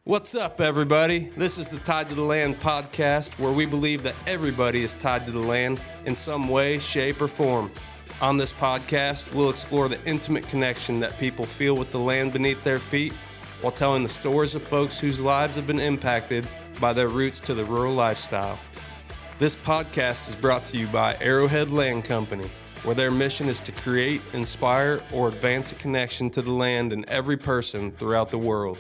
What's up, everybody? This is the Tied to the Land podcast, where we believe that everybody is tied to the land in some way, shape, or form. On this podcast, we'll explore the intimate connection that people feel with the land beneath their feet, while telling the stories of folks whose lives have been impacted by their roots to the rural lifestyle. This podcast is brought to you by Arrowhead Land Company, where their mission is to create, inspire, or advance a connection to the land in every person throughout the world.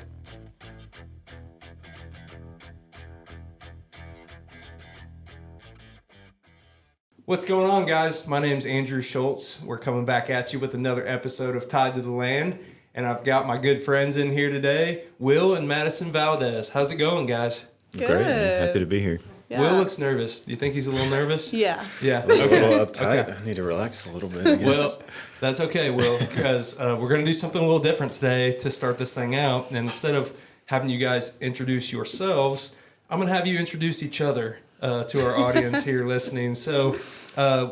What's going on, guys? My name's Andrew Schultz. We're coming back at you with another episode of Tied to the Land, and I've got my good friends in here today, Will and Madison Valdez. How's it going, guys? Good. Great. Happy to be here. Yeah. Will looks nervous. Do you think he's a little nervous? Yeah. Yeah. A little Okay. uptight. Okay. I need to relax a little bit, I guess. Well, that's okay, Will, because we're going to do something a little different today to start this thing out. And instead of having you guys introduce yourselves, I'm going to have you introduce each other to our audience here listening. So,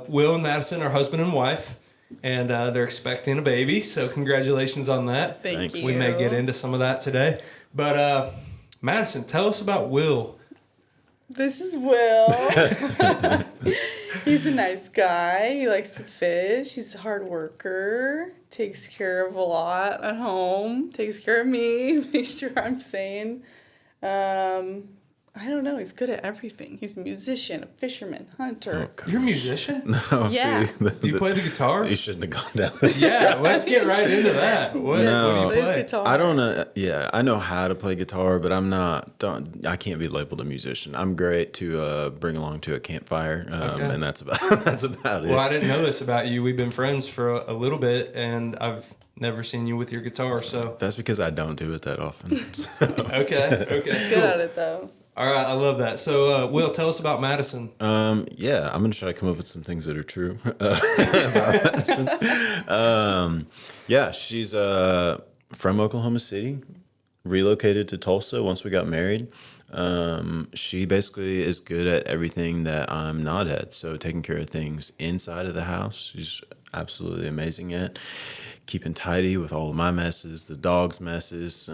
Will and Madison are husband and wife, and they're expecting a baby. So, congratulations on that. Thank you. We may get into some of that today. But, Madison, tell us about Will. This is Will. He's a nice guy. He likes to fish. He's a hard worker. Takes care of a lot at home. Takes care of me. Make sure I'm sane. I don't know. He's good at everything. He's a musician, a fisherman, hunter. You're a musician? No, Yeah. Do you play the guitar? You shouldn't have gone down this. Yeah, let's get right into that. What do you Plays play? guitar. I don't know. Yeah, I know how to play guitar, but I can't be labeled a musician. I'm great to bring along to a campfire, and that's about it. Well, I didn't know this about you. We've been friends for a little bit, and I've never seen you with your guitar. So That's because I don't do it that often. So. okay, Good at it, though. All right, I love that. So, Will, tell us about Madison. Yeah, I'm gonna try to come up with some things that are true about Madison. Yeah, she's from Oklahoma City, relocated to Tulsa once we got married. She basically is good at everything that I'm not at. So taking care of things inside of the house, she's absolutely amazing at. Keeping tidy with all of my messes, the dog's messes.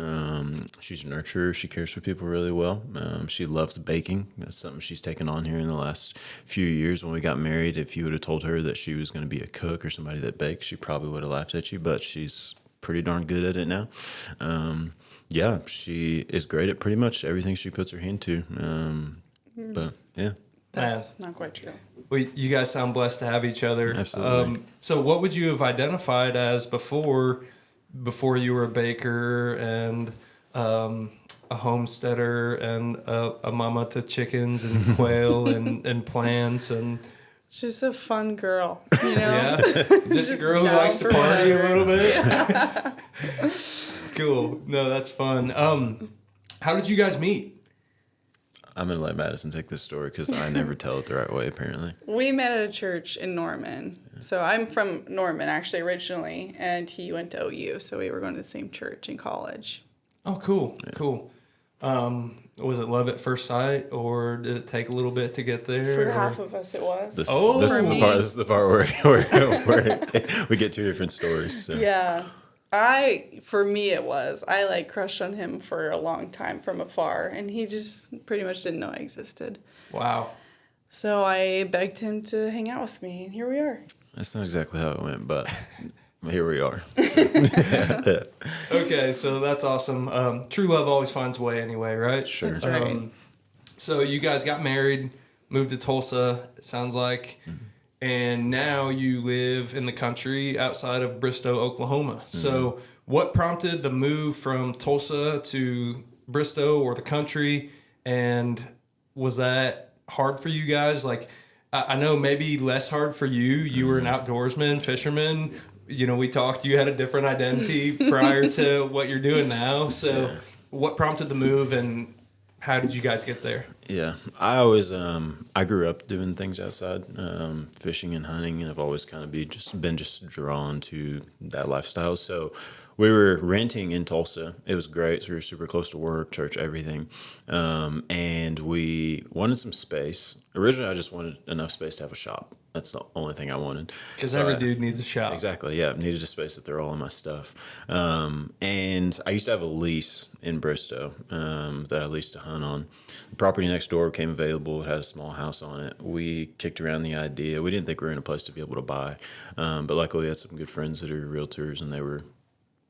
She's a nurturer. She cares for people really well. She loves baking. That's something she's taken on here in the last few years. When we got married, if you would have told her that she was going to be a cook or somebody that bakes, she probably would have laughed at you, but she's pretty darn good at it now. Yeah, she is great at pretty much everything she puts her hand to. But yeah. That's not quite true. Well, you guys sound blessed to have each other. Absolutely. So, what would you have identified as before you were a baker and a homesteader and a mama to chickens and quail and plants and She's a fun girl, you know? yeah, just a girl who down likes to for party whatever. a little bit. Yeah. Cool. No, that's fun. How did you guys meet? I'm going to let Madison take this story because I never tell it the right way, apparently. We met at a church in Norman. So I'm from Norman, actually, originally, and he went to OU, so we were going to the same church in college. Oh, cool. Yeah. Cool. Was it love at first sight, or did it take a little bit to get there? For or? half of us, it was. This is the part where we get two different stories. So. Yeah. For me, it was. I, crushed on him for a long time from afar, and he just pretty much didn't know I existed. Wow. So I begged him to hang out with me, and here we are. That's not exactly how it went, but here we are. Okay, so that's awesome. True love always finds a way anyway, right? Sure. That's right. So you guys got married, moved to Tulsa, it sounds like, and now you live in the country outside of Bristow, Oklahoma. So what prompted the move from Tulsa to Bristow or the country, and was that hard for you guys? I know maybe less hard for you. You were an outdoorsman, fisherman. You know, we talked, you had a different identity prior to what you're doing now. So what prompted the move, and how did you guys get there? Yeah, I always I grew up doing things outside, fishing and hunting, and I've always kind of been drawn to that lifestyle. So we were renting in Tulsa. It was great. So we were super close to work, church, everything, and we wanted some space. Originally, I just wanted enough space to have a shop. that's the only thing I wanted. Because So every I- dude needs a shop. Exactly. Yeah. Needed a space to throw all of my stuff. And I used to have a lease in Bristow that I leased to hunt on. The property next door became available. It had a small house on it. We kicked around the idea. We didn't think we were in a place to be able to buy. But luckily, we had some good friends that are realtors, and they were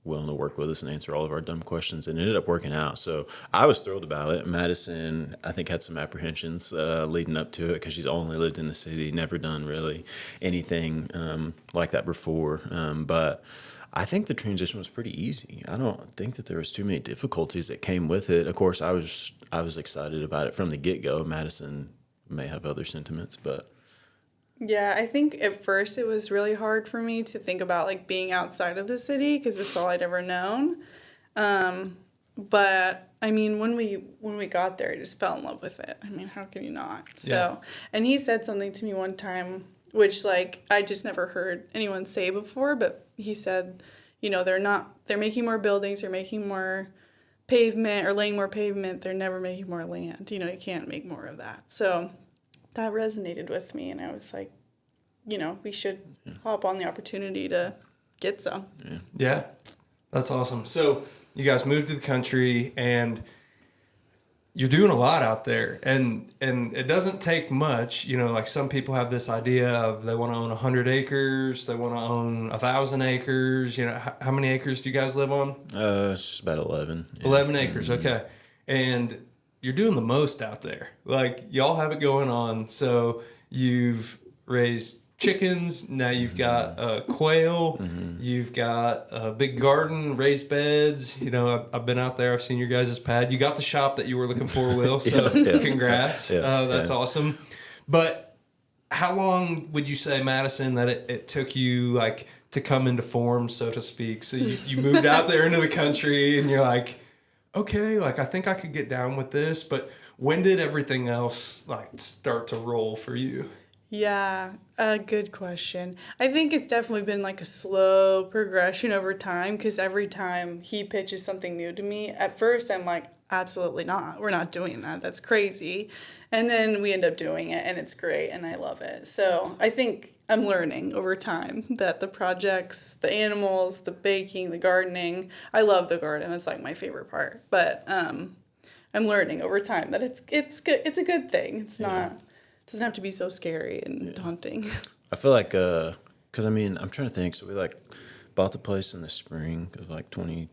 willing to work with us and answer all of our dumb questions, and it ended up working out. So I was thrilled about it. Madison, I think, had some apprehensions leading up to it because she's only lived in the city, never done really anything like that before. But I think the transition was pretty easy. I don't think that there was too many difficulties that came with it. Of course, I was excited about it from the get-go. Madison may have other sentiments, but Yeah, I think at first it was really hard for me to think about like being outside of the city because it's all I'd ever known. But I mean, when we got there, I just fell in love with it. I mean, how can you not? So, and he said something to me one time, which like I just never heard anyone say before. But he said, you know, they're making more buildings, they're making more pavement or laying more pavement. They're never making more land. You know, you can't make more of that. So that resonated with me, and I was like, you know, we should hop on the opportunity to get some. Yeah, that's awesome. So you guys moved to the country, and you're doing a lot out there, and it doesn't take much. You know, like some people have this idea of they want to own 100 acres, they want to own 1,000 acres. You know, how many acres do you guys live on? it's just about 11. Yeah. 11 acres, okay. And you're doing the most out there. Like, y'all have it going on. So you've raised chickens. Now you've got quail. You've got a big garden, raised beds. You know, I've been out there. I've seen your guys' pad. You got the shop that you were looking for, Will. So congrats. That's awesome. But how long would you say, Madison, that it took you, like, to come into form, so to speak? So you moved out there into the country, and you're like, okay, like, I think I could get down with this. But when did everything else, like, start to roll for you? Yeah, a good question. I think it's definitely been like a slow progression over time because every time he pitches something new to me, at first I'm like, absolutely not. We're not doing that. That's crazy. And then we end up doing it, and it's great, and I love it. So I think I'm learning over time that the projects, the animals, the baking, the gardening, I love the garden. That's like my favorite part. But I'm learning over time that it's good. It's a good thing. It's not. Doesn't have to be so scary and daunting. I feel like, because I mean, I'm trying to think. So we like bought the place in the spring of like 22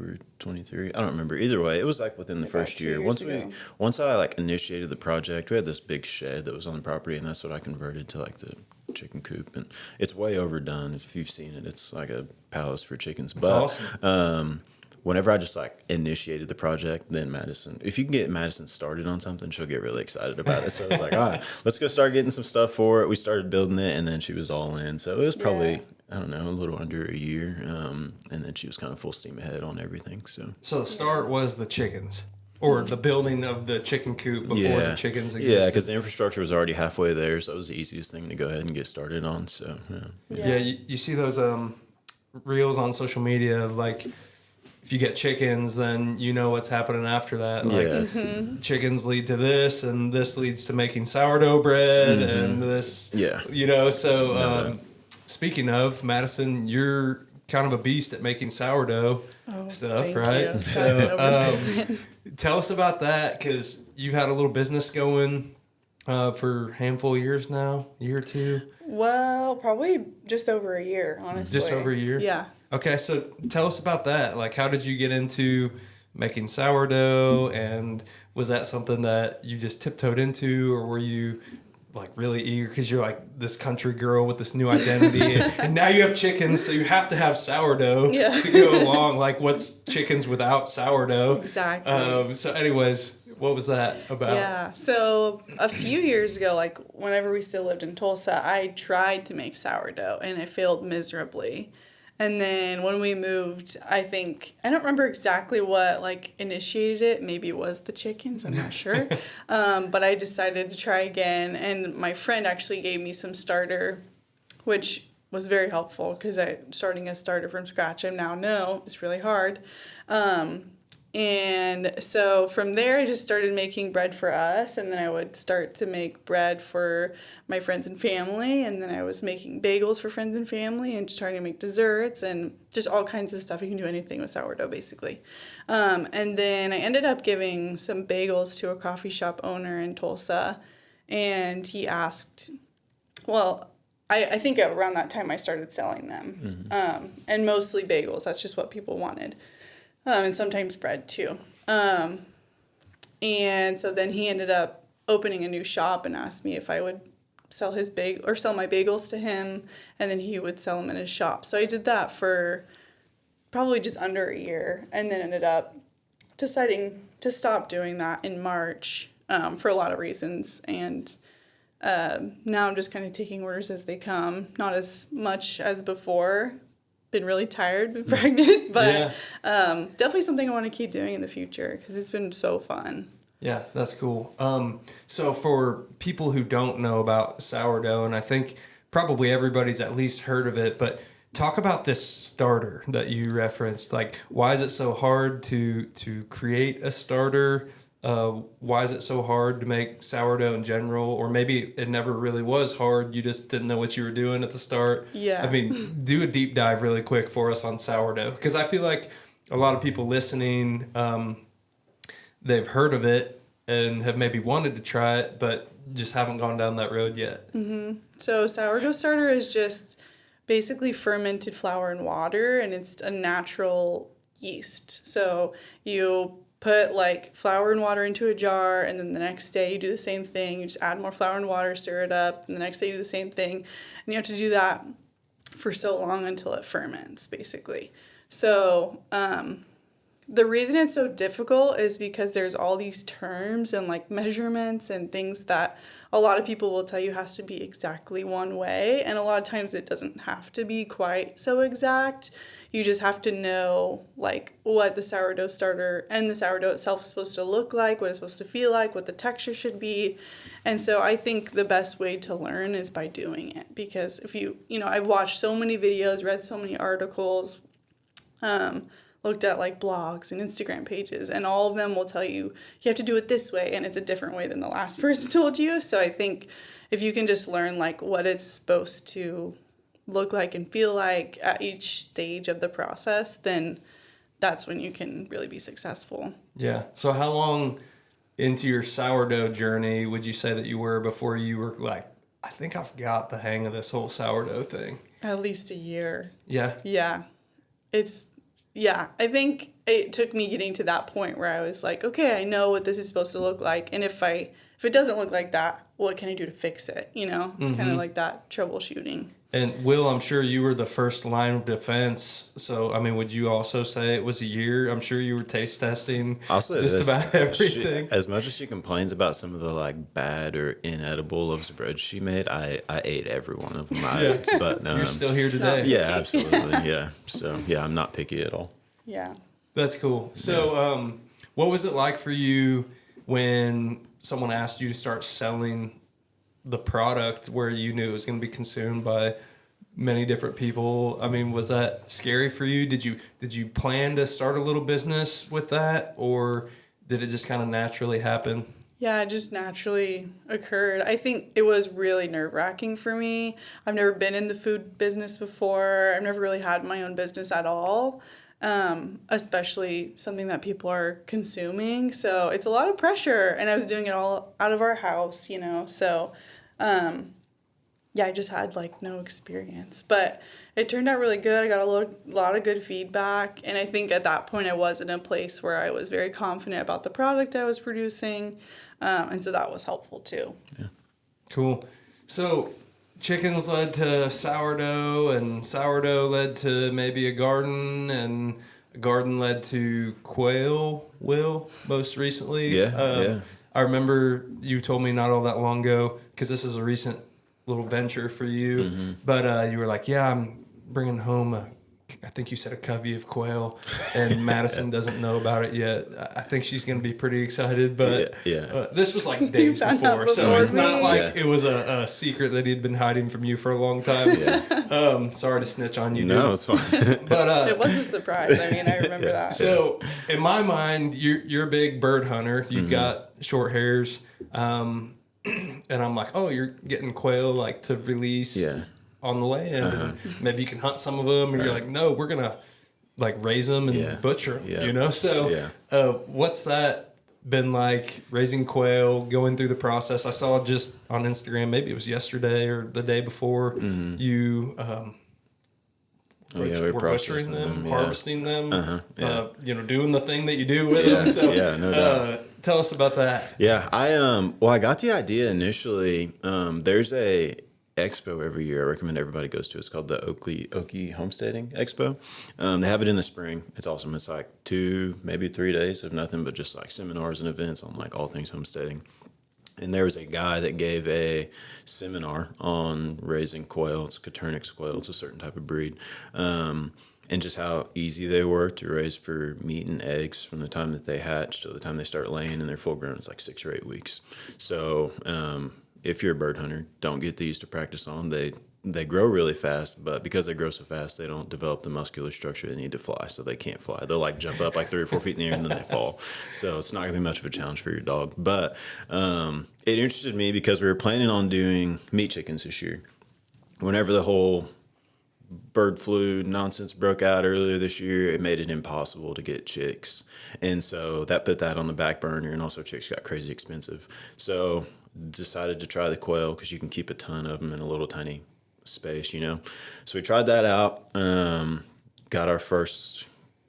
or 23. I don't remember. Either way, it was like within the first 2 year. years ago. Once I like initiated the project, we had this big shed that was on the property, and that's what I converted to like the chicken coop. And it's way overdone. If you've seen it, it's like a palace for chickens. That's awesome. Whenever I just like initiated the project, then Madison, if you can get Madison started on something, she'll get really excited about it. So I was like, all right, let's go start getting some stuff for it. We started building it, and then she was all in. So it was probably, I don't know, a little under a year. And then she was kind of full steam ahead on everything. So So the start was the chickens, or the building of the chicken coop before the chickens existed. Yeah, because the infrastructure was already halfway there, so it was the easiest thing to go ahead and get started on. So Yeah, you see those reels on social media of like, if you get chickens, then you know what's happening after that. Like, chickens lead to this, and this leads to making sourdough bread, and this, you know. So, speaking of, Madison, you're kind of a beast at making sourdough stuff, thank right? you. So, tell us about that, because you've had a little business going for a handful of years now, year or two. Well, probably just over a year, honestly. Just over a year? Yeah. Okay, so tell us about that. Like, how did you get into making sourdough, and was that something that you just tiptoed into, or were you like really eager because you're like this country girl with this new identity, and now you have chickens, so you have to have sourdough to go along? Like, what's chickens without sourdough? Exactly. So anyways, what was that about? Yeah, so a few years ago, like whenever we still lived in Tulsa, I tried to make sourdough, and it failed miserably. And then when we moved, I don't remember exactly what like initiated it. Maybe it was the chickens, I'm not sure. But I decided to try again. And my friend actually gave me some starter, which was very helpful because starting a starter from scratch, I now know it's really hard. And so from there, I just started making bread for us, and then I would start to make bread for my friends and family, and then I was making bagels for friends and family, and just trying to make desserts and just all kinds of stuff. You can do anything with sourdough, basically. And then I ended up giving some bagels to a coffee shop owner in Tulsa, and he asked, well, I think around that time I started selling them, and mostly bagels. That's just what people wanted. And sometimes bread too. And so then he ended up opening a new shop and asked me if I would sell sell my bagels to him, and then he would sell them in his shop. So I did that for probably just under a year, and then ended up deciding to stop doing that in March for a lot of reasons. And now I'm just kind of taking orders as they come, not as much as before. Been really tired, been pregnant, but definitely something I want to keep doing in the future because it's been so fun. Yeah, that's cool. So for people who don't know about sourdough, and I think probably everybody's at least heard of it, but talk about this starter that you referenced. Like, why is it so hard to create a starter? Why is it so hard to make sourdough in general? Or maybe it never really was hard. You just didn't know what you were doing at the start. Yeah. I mean, do a deep dive really quick for us on sourdough. Because I feel like a lot of people listening, they've heard of it and have maybe wanted to try it, but just haven't gone down that road yet. Mm-hmm. So sourdough starter is just basically fermented flour and water, and it's a natural yeast. So you put like flour and water into a jar, and then the next day you do the same thing. You just add more flour and water, stir it up, and the next day you do the same thing. And you have to do that for so long until it ferments, basically. So the reason it's so difficult is because there's all these terms and like measurements and things that a lot of people will tell you has to be exactly one way. And a lot of times it doesn't have to be quite so exact. You just have to know like what the sourdough starter and the sourdough itself is supposed to look like, what it's supposed to feel like, what the texture should be. And so I think the best way to learn is by doing it, because if I've watched so many videos, read so many articles, looked at like blogs and Instagram pages, and all of them will tell you you have to do it this way, and it's a different way than the last person told you. So I think if you can just learn like what it's supposed to look like and feel like at each stage of the process, then that's when you can really be successful. Yeah. So how long into your sourdough journey would you say that you were before you were like, I think I've got the hang of this whole sourdough thing? At least a year. Yeah. Yeah. I think it took me getting to that point where I was like, okay, I know what this is supposed to look like. And if it doesn't look like that, what can I do to fix it? It's kind of like that troubleshooting. And Will, I'm sure you were the first line of defense. So, I mean, would you also say it was a year? I'm sure you were taste testing about everything. As much as she complains about some of the like bad or inedible loaves of bread she made, I ate every one of them. But you're still here today. Yeah, absolutely. Yeah. So, yeah, I'm not picky at all. Yeah. That's cool. So, what was it like for you when someone asked you to start selling the product where you knew it was going to be consumed by many different people? I mean, was that scary for you? Did you plan to start a little business with that, or did it just kind of naturally happen? Yeah, it just naturally occurred. I think it was really nerve-wracking for me. I've never been in the food business before. I've never really had my own business at all, especially something that people are consuming. So it's a lot of pressure, and I was doing it all out of our house, So, I just had like no experience, but it turned out really good. I got a lot of good feedback, and I think at that point I was in a place where I was very confident about the product I was producing, and so that was helpful too. Yeah. Cool. So chickens led to sourdough, and sourdough led to maybe a garden, and a garden led to quail, Will, most recently. Yeah. I remember you told me not all that long ago, because this is a recent little venture for you, but you were like, yeah, I'm bringing home a I think you said a covey of quail, and Madison doesn't know about it yet. I think she's going to be pretty excited, but this was like days found out before, so before it's not me. like it was a secret that he'd been hiding from you for a long time. Sorry to snitch on you, dude. No, it's fine. But It was a surprise. I mean, I remember that. so in my mind, you're a big bird hunter. You've got short hairs, and I'm like, oh, you're getting quail like to release on the land. And maybe you can hunt some of them. And you're like, no, we're gonna like raise them and butcher them. You know, so what's that been like, raising quail, going through the process? I saw just on Instagram, maybe it was yesterday or the day before, you we're butchering them, harvesting them, you know, doing the thing that you do with them. So no doubt. Tell us about that. Yeah, I got the idea initially. There's a expo every year I recommend everybody goes to. It's called the Okie Homesteading Expo. They have it in the spring. It's awesome. It's like 2, maybe 3 days of nothing but just like seminars and events on like all things homesteading. And there was a guy that gave a seminar on raising quail. It's Coturnix quail. It's a certain type of breed. And just how easy they were to raise for meat and eggs from the time that they hatch till the time they start laying, and they're full grown. It's like 6 or 8 weeks. So if you're a bird hunter, don't get these to practice on. They grow really fast, but because they grow so fast, they don't develop the muscular structure they need to fly, so they can't fly. They'll like jump up like 3 or 4 feet in the air and then they fall. So it's not going to be much of a challenge for your dog. But it interested me because we were planning on doing meat chickens this year. Whenever the whole bird flu nonsense broke out earlier this year, it made it impossible to get chicks. And so that put that on the back burner, and also chicks got crazy expensive. So decided to try the quail because you can keep a ton of them in a little tiny space, you know. So we tried that out, got our first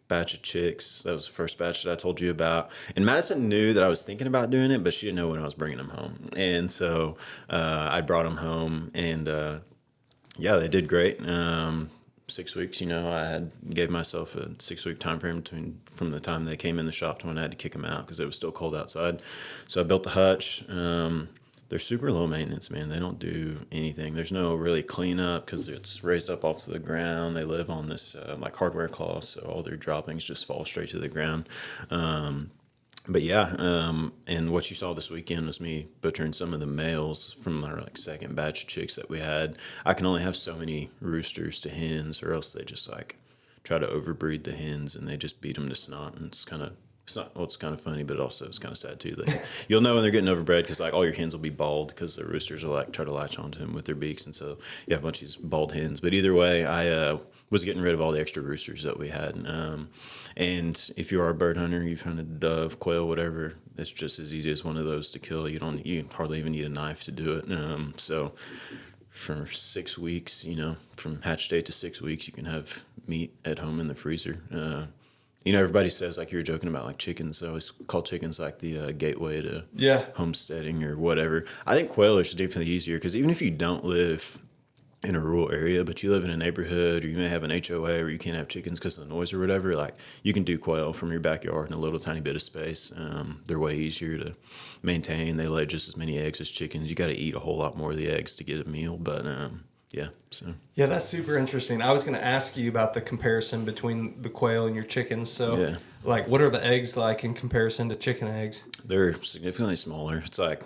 batch of chicks. That was the first batch that I told you about. And Madison knew that I was thinking about doing it, but she didn't know when I was bringing them home. And so I brought them home, and they did great. 6 weeks, you know, gave myself a 6-week time frame from the time they came in the shop to when I had to kick them out because it was still cold outside. So I built the hutch. They're super low maintenance, man. They don't do anything. There's no really cleanup because it's raised up off the ground. They live on this like hardware cloth, so all their droppings just fall straight to the ground. And what you saw this weekend was me butchering some of the males from our like second batch of chicks that we had. I can only have so many roosters to hens, or else they just like try to overbreed the hens and they just beat them to snot. And it's kind of funny, but also it's kind of sad too. You'll know when they're getting overbred because like all your hens will be bald because the roosters are like try to latch onto them with their beaks, and so you have a bunch of these bald hens. But either way, I was getting rid of all the extra roosters that we had. And if you are a bird hunter, you found a dove, quail, whatever, it's just as easy as one of those to kill. You hardly even need a knife to do it. So for 6 weeks, you know, from hatch date to 6 weeks, you can have meat at home in the freezer. You know, everybody says, like you were joking about, like chickens. I always call chickens like the gateway to homesteading or whatever. I think quail is definitely easier because even if you don't live in a rural area, but you live in a neighborhood, or you may have an HOA where you can't have chickens because of the noise or whatever, like you can do quail from your backyard in a little tiny bit of space. They're way easier to maintain. They lay just as many eggs as chickens. You got to eat a whole lot more of the eggs to get a meal, but yeah, that's super interesting. I was going to ask you about the comparison between the quail and your chickens. So, like, what are the eggs like in comparison to chicken eggs? They're significantly smaller. It's like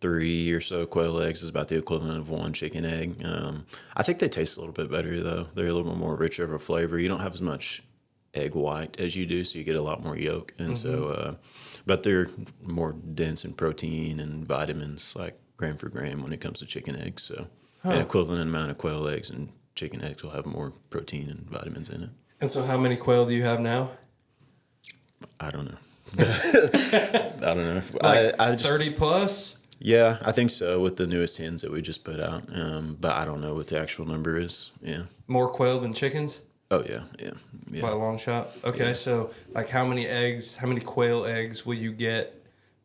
3 or so quail eggs is about the equivalent of 1 chicken egg. I think they taste a little bit better, though. They're a little bit more richer of a flavor. You don't have as much egg white as you do, so you get a lot more yolk. And but they're more dense in protein and vitamins, like gram for gram when it comes to chicken eggs. So an equivalent amount of quail eggs and chicken eggs will have more protein and vitamins in it. And so how many quail do you have now? I don't know. I don't know. Like I just, 30 plus? Yeah, I think so, with the newest hens that we just put out. But I don't know what the actual number is. Yeah. More quail than chickens? Oh, yeah. By a long shot? Okay, so like how many quail eggs will you get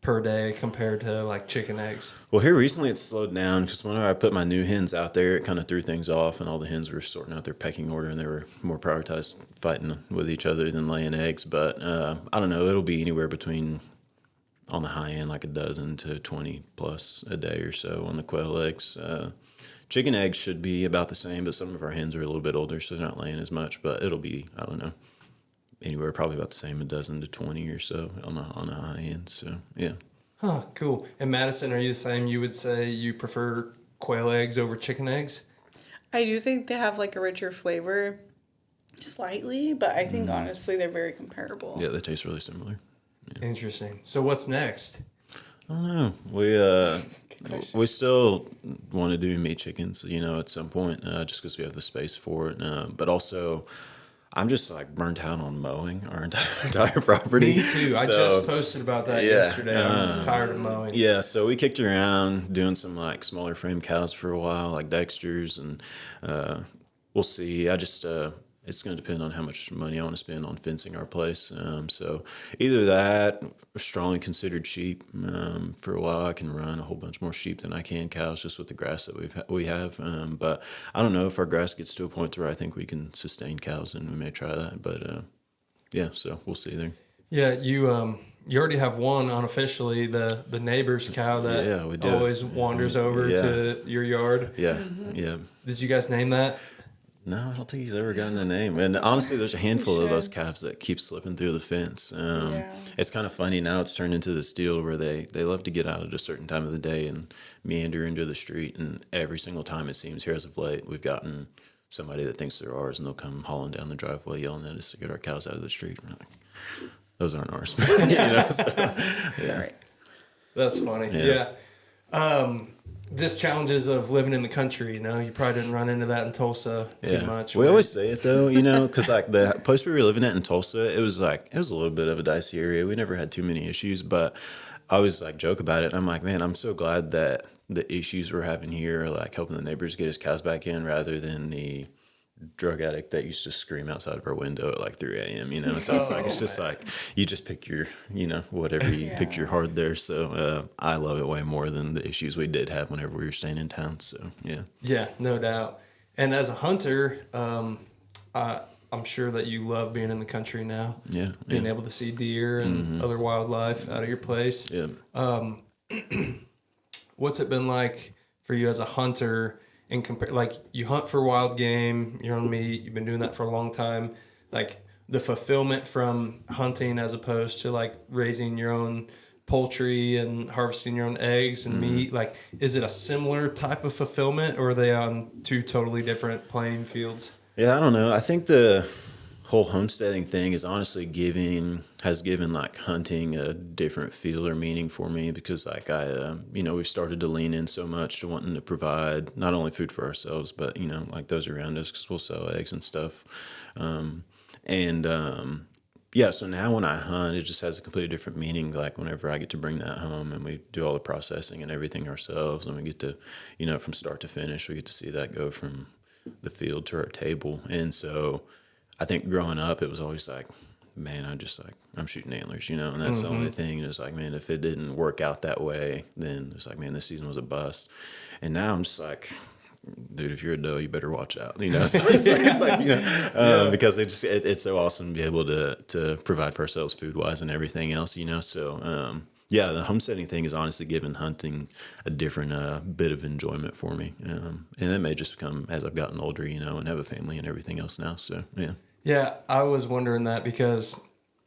per day compared to like chicken eggs? Well, here recently it's slowed down because whenever I put my new hens out there, it kind of threw things off, and all the hens were sorting out their pecking order, and they were more prioritized fighting with each other than laying eggs. But I don't know, it'll be anywhere between, on the high end, like a dozen to 20 plus a day or so on the quail eggs. Chicken eggs should be about the same, but some of our hens are a little bit older, so they're not laying as much. But it'll be, I don't know, anywhere probably about the same, a dozen to 20 or so on the high end. So yeah. Huh, cool. And Madison, are you the same? You would say you prefer quail eggs over chicken eggs? I do think they have like a richer flavor, slightly, but I think honestly they're very comparable. Yeah, they taste really similar. Yeah. Interesting. So what's next? I don't know. We still want to do meat chickens, at some point, just because we have the space for it. But also, I'm just like burnt out on mowing our entire property. Me too. I just posted about that yesterday. I'm tired of mowing. Yeah, so we kicked around doing some like smaller frame cows for a while, like Dexter's, and we'll see. It's going to depend on how much money I want to spend on fencing our place. So either that, or strongly considered sheep. For a while, I can run a whole bunch more sheep than I can cows, just with the grass that we have. But I don't know if our grass gets to a point where I think we can sustain cows, and we may try that. But yeah, so we'll see there. Yeah, you already have one unofficially, the neighbor's cow that we do. always wanders over to your yard. Yeah, yeah. Did you guys name that? No, I don't think he's ever gotten the name. And honestly, there's a handful of those calves that keep slipping through the fence. It's kind of funny now. It's turned into this deal where they love to get out at a certain time of the day and meander into the street. And every single time, it seems, here as of late, we've gotten somebody that thinks they're ours, and they'll come hauling down the driveway yelling at us to get our cows out of the street. We're like, those aren't ours. Sorry. That's funny. Yeah. Just challenges of living in the country, you probably didn't run into that in Tulsa too much. We always say it though, because like the place we were living at in Tulsa, it was a little bit of a dicey area. We never had too many issues, but I always like joke about it. And I'm like, man, I'm so glad that the issues we're having here are like helping the neighbors get his cows back in rather than the drug addict that used to scream outside of our window at like 3 a.m. So it's just like you just pick your whatever you pick your heart there. So I love it way more than the issues we did have whenever we were staying in town. So yeah, no doubt. And as a hunter, I'm sure that you love being in the country now. Being able to see deer and other wildlife out of your place. What's it been like for you as a hunter? Like you hunt for wild game, you're on meat, you've been doing that for a long time. Like the fulfillment from hunting as opposed to like raising your own poultry and harvesting your own eggs and meat, like is it a similar type of fulfillment, or are they on two totally different playing fields? Yeah, I don't know. I think the whole homesteading thing is honestly has given like hunting a different feel or meaning for me, because like we've started to lean in so much to wanting to provide not only food for ourselves, but like those around us, because we'll sell eggs and stuff. So now when I hunt, it just has a completely different meaning. Like whenever I get to bring that home and we do all the processing and everything ourselves, and we get to, from start to finish, we get to see that go from the field to our table. And so I think growing up, it was always like, man, I'm shooting antlers, and that's the only thing. It's like, man, if it didn't work out that way, then it's like, man, this season was a bust. And now I'm just like, dude, if you're a doe, you better watch out, So it's like, because it's so awesome to be able to provide for ourselves food wise and everything else, So, the homesteading thing has honestly given hunting a different bit of enjoyment for me. And it may just come as I've gotten older, and have a family and everything else now. So, yeah. Yeah, I was wondering that because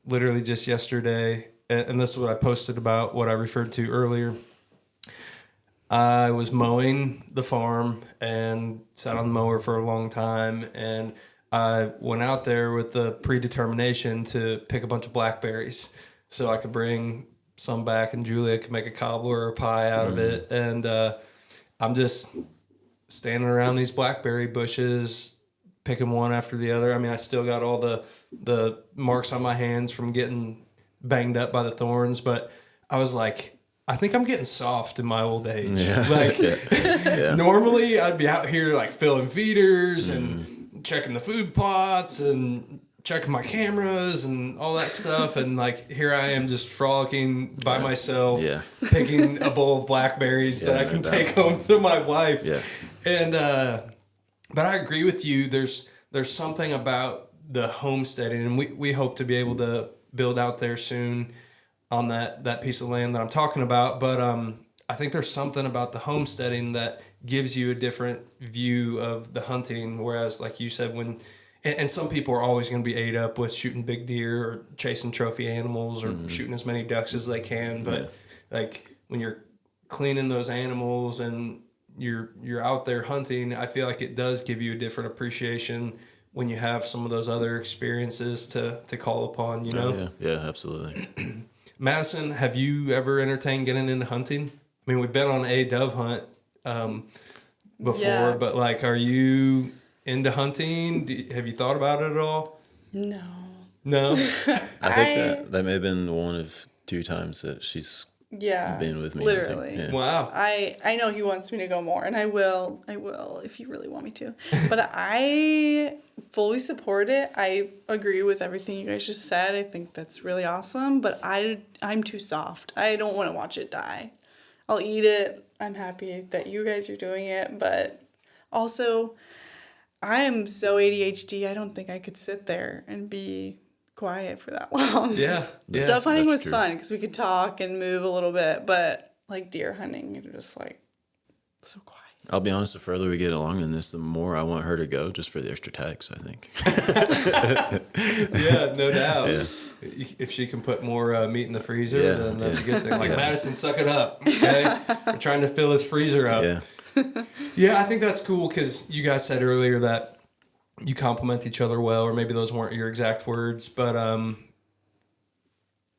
literally just yesterday, and this is what I posted about what I referred to earlier, I was mowing the farm and sat on the mower for a long time, and I went out there with the predetermination to pick a bunch of blackberries so I could bring some back and Julia could make a cobbler or a pie out of it. And I'm just standing around these blackberry bushes, picking one after the other. I mean, I still got all the marks on my hands from getting banged up by the thorns, but I was like, I think I'm getting soft in my old age. Normally I'd be out here like filling feeders and checking the food plots and checking my cameras and all that stuff, and like here I am just frolicking by myself, picking a bowl of blackberries that I can take home to my wife. And but I agree with you. There's something about the homesteading, and we hope to be able to build out there soon on that piece of land that I'm talking about. But I think there's something about the homesteading that gives you a different view of the hunting. Whereas, like you said, and some people are always going to be ate up with shooting big deer or chasing trophy animals or shooting as many ducks as they can. But like when you're cleaning those animals and you're out there hunting, I feel like it does give you a different appreciation when you have some of those other experiences to call upon, you know? Yeah, absolutely. Madison, have you ever entertained getting into hunting? I mean, we've been on a dove hunt before, but like, are you into hunting? Have you thought about it at all? No. No? I think that may have been one of 2 times that she's been with me. Literally. Yeah. Wow. I know he wants me to go more, and I will if you really want me to. But I fully support it. I agree with everything you guys just said. I think that's really awesome, but I'm too soft. I don't want to watch it die. I'll eat it. I'm happy that you guys are doing it, but also I am so ADHD. I don't think I could sit there and be quiet for that long. Yeah. Dove hunting was true. fun because we could talk and move a little bit, but like deer hunting, you're just like so quiet. I'll be honest, the further we get along in this, the more I want her to go just for the extra tax, I think. Yeah, no doubt. Yeah. If she can put more meat in the freezer, then that's a good thing. Like, Yeah. Madison, suck it up, okay? We're trying to fill this freezer up. Yeah. Yeah, I think that's cool because you guys said earlier that you complement each other well, or maybe those weren't your exact words, but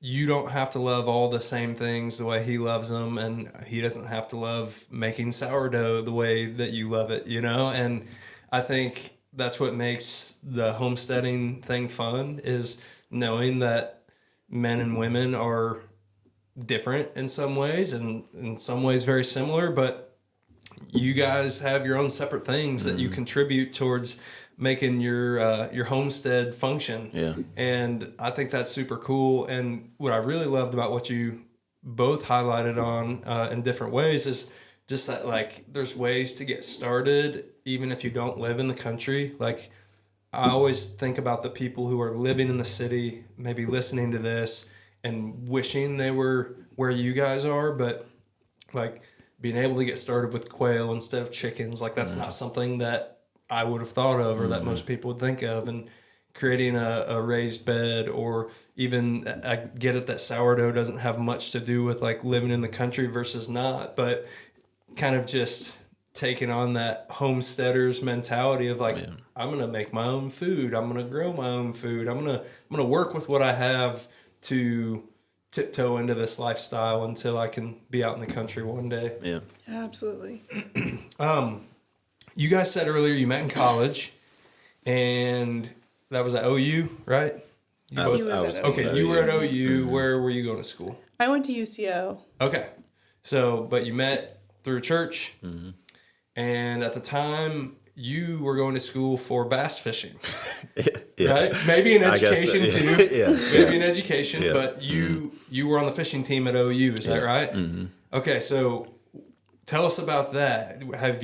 you don't have to love all the same things the way he loves them, and he doesn't have to love making sourdough the way that you love it, you know? And I think that's what makes the homesteading thing fun, is knowing that men and women are different in some ways and in some ways very similar, but you guys have your own separate things that you contribute towards making your homestead function. Yeah. And I think that's super cool. And what I really loved about what you both highlighted on in different ways is just that, like, there's ways to get started even if you don't live in the country. Like, I always think about the people who are living in the city, maybe listening to this and wishing they were where you guys are, but like being able to get started with quail instead of chickens, like that's not something that I would have thought of or that most people would think of. And creating a raised bed, or even, I get it that sourdough doesn't have much to do with like living in the country versus not, but kind of just taking on that homesteader's mentality of like, I'm going to make my own food. I'm going to grow my own food. I'm going to work with what I have to tiptoe into this lifestyle until I can be out in the country one day. Yeah. Yeah, absolutely. You guys said earlier you met in college, and that was at OU, right? You I was at okay, you were at OU. Where were you going to school? I went to UCO. Okay. So, but you met through church, and at the time, you were going to school for bass fishing, Yeah. right? Maybe in I guess so, education yeah. too. Yeah. Maybe in education, Yeah. but you were on the fishing team at OU, is that right? Mm-hmm. Okay, so tell us about that. Had